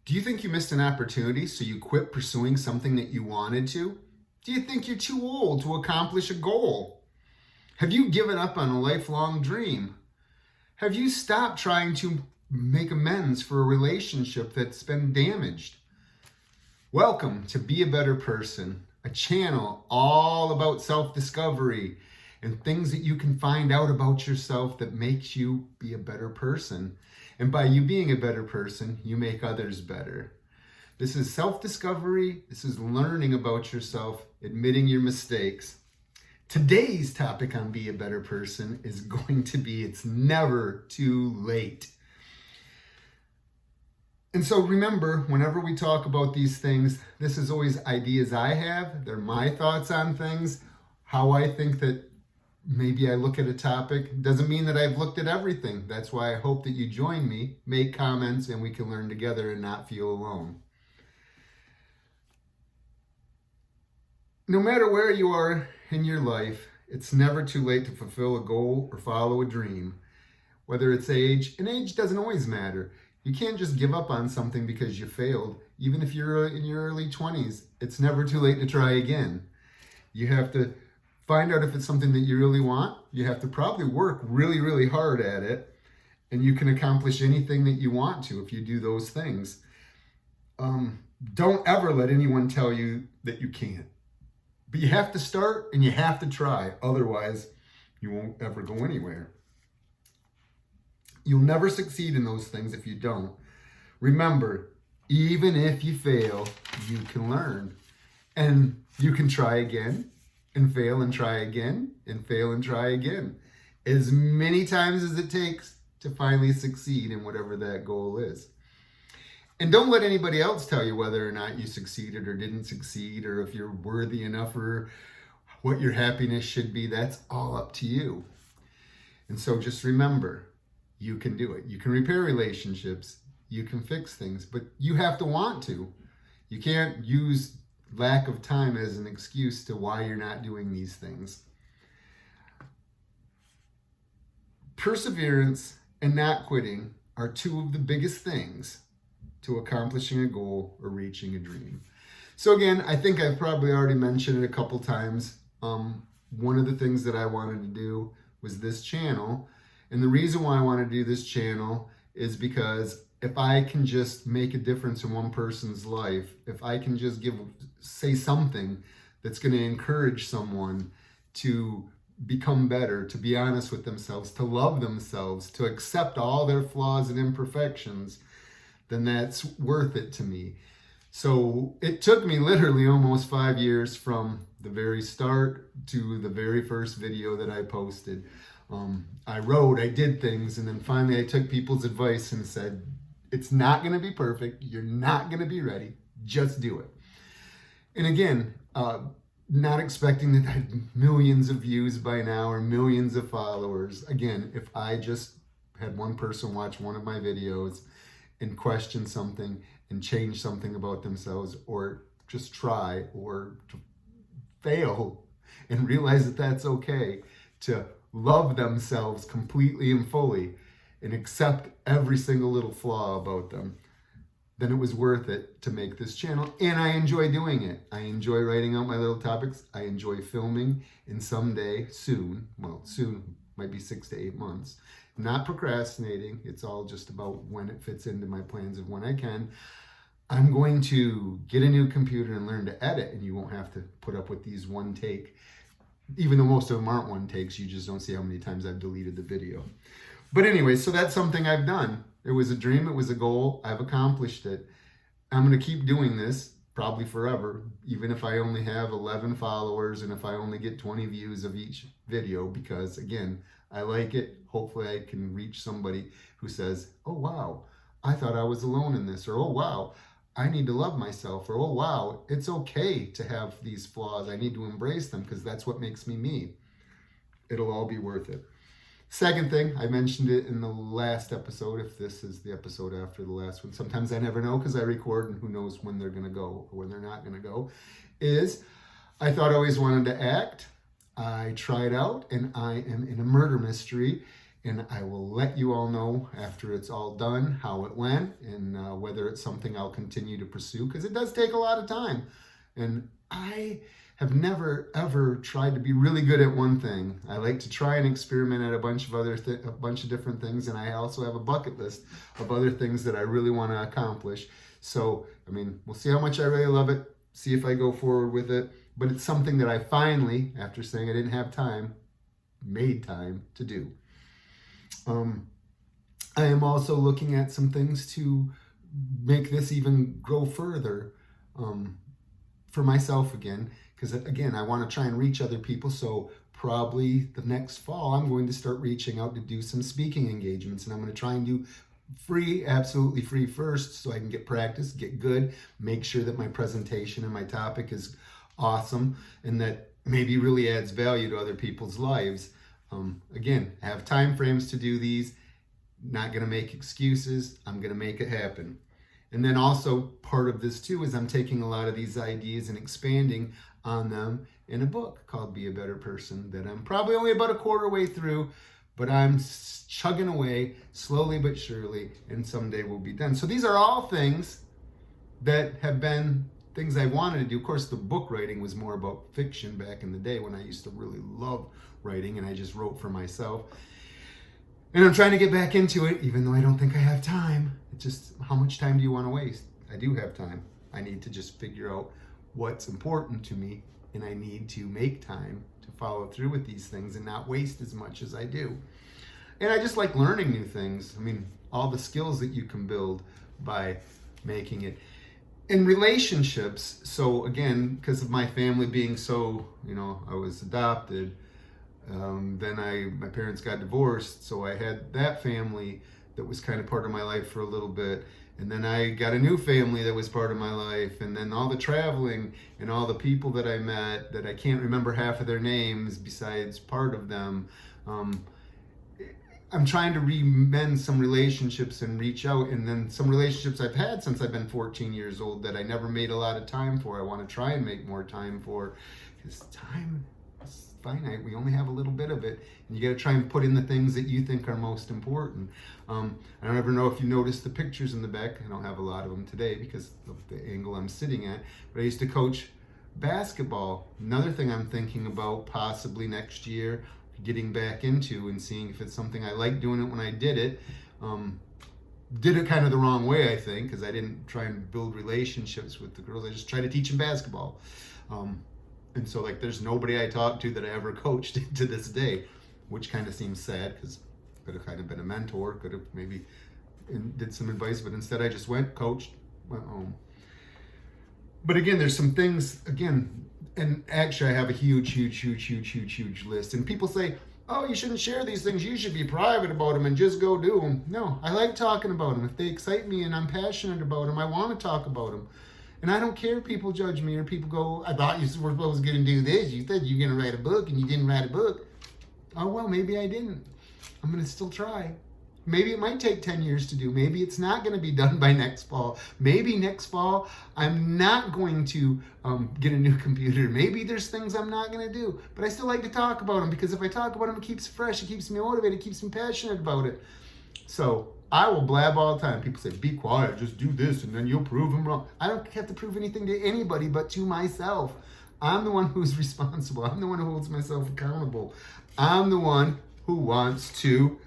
Do you think you missed an opportunity, so you quit pursuing something that you wanted to? Do you think you're too old to accomplish a goal? Have you given up on a lifelong dream? Have you stopped trying to make amends for a relationship that's been damaged? Welcome to Be a Better Person, a channel all about self-discovery and things that you can find out about yourself that makes you be a better person. And by you being a better person, you make others better. This is self-discovery. This is learning about yourself, admitting your mistakes. Today's topic on Be a Better Person is going to be it's never too late. And so remember, whenever we talk about these things, this is always ideas I have. They're my thoughts on things, how I think that maybe I look at a topic. Doesn't mean that I've looked at everything. That's why I hope that you join me, make comments, and we can learn together and not feel alone. No matter where you are in your life, it's never too late to fulfill a goal or follow a dream. Whether it's age, and age doesn't always matter. You can't just give up on something because you failed. Even if you're in your early 20s, it's never too late to try again. You have to find out if it's something that you really want. You have to probably work really, really hard at it. And you can accomplish anything that you want to if you do those things. Don't ever let anyone tell you that you can't. But you have to start and you have to try. Otherwise, you won't ever go anywhere. You'll never succeed in those things if you don't. Remember, even if you fail, you can learn. And you can try again, and fail and try again, and fail and try again. As many times as it takes to finally succeed in whatever that goal is. And don't let anybody else tell you whether or not you succeeded or didn't succeed, or if you're worthy enough or what your happiness should be. That's all up to you. And so just remember, you can do it. You can repair relationships. You can fix things, but you have to want to. You can't use lack of time as an excuse to why you're not doing these things. Perseverance and not quitting are two of the biggest things to accomplishing a goal or reaching a dream. So again, I think I've probably already mentioned it a couple times. One of the things that I wanted to do was this channel. And the reason why I want to do this channel is because if I can just make a difference in one person's life, if I can just say something that's going to encourage someone to become better, to be honest with themselves, to love themselves, to accept all their flaws and imperfections, then that's worth it to me. So it took me literally almost 5 years from the very start to the very first video that I posted. I wrote, I did things, and then finally I took people's advice and said, it's not going to be perfect. You're not going to be ready. Just do it. And again, not expecting that I had millions of views by now or millions of followers. Again, if I just had one person watch one of my videos and question something and change something about themselves, or just try or to fail and realize that that's okay, to love themselves completely and fully and accept every single little flaw about them, then it was worth it to make this channel. And I enjoy doing it. I enjoy writing out my little topics. I enjoy filming, and someday, soon might be 6 to 8 months, not procrastinating. It's all just about when it fits into my plans of when I can. I'm going to get a new computer and learn to edit, and you won't have to put up with these one take. Even though most of them aren't one takes, you just don't see how many times I've deleted the video. But anyway, so that's something I've done. It was a dream, it was a goal, I've accomplished it. I'm gonna keep doing this, probably forever, even if I only have 11 followers and if I only get 20 views of each video, because again, I like it. Hopefully I can reach somebody who says, oh wow, I thought I was alone in this, or oh wow, I need to love myself, or oh wow, it's okay to have these flaws. I need to embrace them because that's what makes me me. It'll all be worth it. Second thing, I mentioned it in the last episode, if this is the episode after the last one. Sometimes I never know because I record and who knows when they're going to go or when they're not going to go, is I thought I always wanted to act. I tried out and I am in a murder mystery And I will let you all know after it's all done how it went and whether it's something I'll continue to pursue, because it does take a lot of time. And I have never ever tried to be really good at one thing. I like to try and experiment at a bunch of different things, and I also have a bucket list of other things that I really want to accomplish. So, I mean, we'll see how much I really love it, see if I go forward with it. But it's something that I finally, after saying I didn't have time, made time to do. I am also looking at some things to make this even grow further for myself again, because again, I want to try and reach other people. So probably the next fall, I'm going to start reaching out to do some speaking engagements, and I'm going to try and do free, absolutely free first, so I can get practice, get good, make sure that my presentation and my topic is awesome, and that maybe really adds value to other people's lives. Again, I have time frames to do these. Not going to make excuses. I'm going to make it happen. And then also part of this too is I'm taking a lot of these ideas and expanding on them in a book called Be a Better Person that I'm probably only about a quarter way through, but I'm chugging away slowly but surely, and someday we'll be done. So these are all things that have been things I wanted to do. Of course, the book writing was more about fiction back in the day when I used to really love writing and I just wrote for myself. And I'm trying to get back into it, even though I don't think I have time. It's just, how much time do you want to waste? I do have time. I need to just figure out what's important to me, and I need to make time to follow through with these things and not waste as much as I do. And I just like learning new things. I mean, all the skills that you can build by making it. In relationships, so again, because of my family being so, I was adopted, then my parents got divorced, so I had that family that was kind of part of my life for a little bit, and then I got a new family that was part of my life, and then all the traveling and all the people that I met that I can't remember half of their names besides part of them. I'm trying to mend some relationships and reach out, and then some relationships I've had since I've been 14 years old that I never made a lot of time for. I want to try and make more time for, because time is finite. We only have a little bit of it, and you got to try and put in the things that you think are most important. I don't ever know if you noticed the pictures in the back. I don't have a lot of them today because of the angle I'm sitting at, but I used to coach basketball. Another thing I'm thinking about possibly next year getting back into and seeing if it's something I like doing it when I did it. Did it kind of the wrong way, I think, because I didn't try and build relationships with the girls. I just tried to teach them basketball. And so there's nobody I talked to that I ever coached to this day, which kind of seems sad because I could have kind of been a mentor, could have maybe did some advice, but instead I just went, coached, went home. But again, there's some things, and actually I have a huge list. And people say, oh, you shouldn't share these things. You should be private about them and just go do them. No, I like talking about them. If they excite me and I'm passionate about them, I want to talk about them. And I don't care if people judge me or people go, I thought you were supposed to do this. You said you're going to write a book and you didn't write a book. Oh, well, maybe I didn't. I'm going to still try. Maybe it might take 10 years to do. Maybe it's not going to be done by next fall. Maybe next fall I'm not going to get a new computer. Maybe there's things I'm not going to do. But I still like to talk about them, because if I talk about them, it keeps it fresh. It keeps me motivated. It keeps me passionate about it. So I will blab all the time. People say, be quiet, just do this, and then you'll prove them wrong. I don't have to prove anything to anybody but to myself. I'm the one who's responsible. I'm the one who holds myself accountable. I'm the one who wants to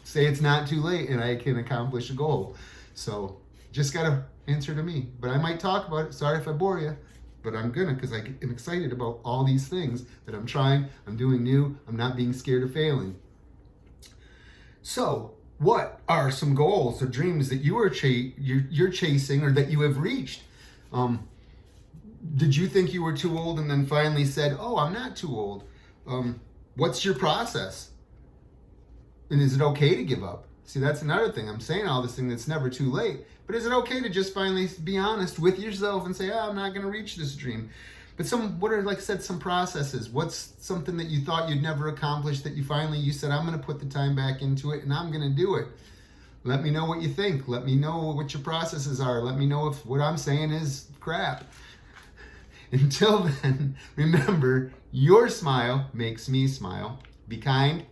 say it's not too late and I can accomplish a goal. So just got to answer to me. But I might talk about it. Sorry if I bore you, but I'm gonna, because I am excited about all these things that I'm trying, I'm doing new, I'm not being scared of failing. So what are some goals or dreams that you are you're chasing or that you have reached? Did you think you were too old and then finally said, oh, I'm not too old? What's your process? And is it okay to give up? See, that's another thing. I'm saying all this thing that's never too late. But is it okay to just finally be honest with yourself and say, oh, I'm not going to reach this dream? But what are, like I said, some processes? What's something that you thought you'd never accomplish that you said, I'm going to put the time back into it and I'm going to do it? Let me know what you think. Let me know what your processes are. Let me know if what I'm saying is crap. Until then, remember, your smile makes me smile. Be kind,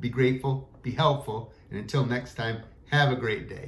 be grateful, be helpful. And until next time, have a great day.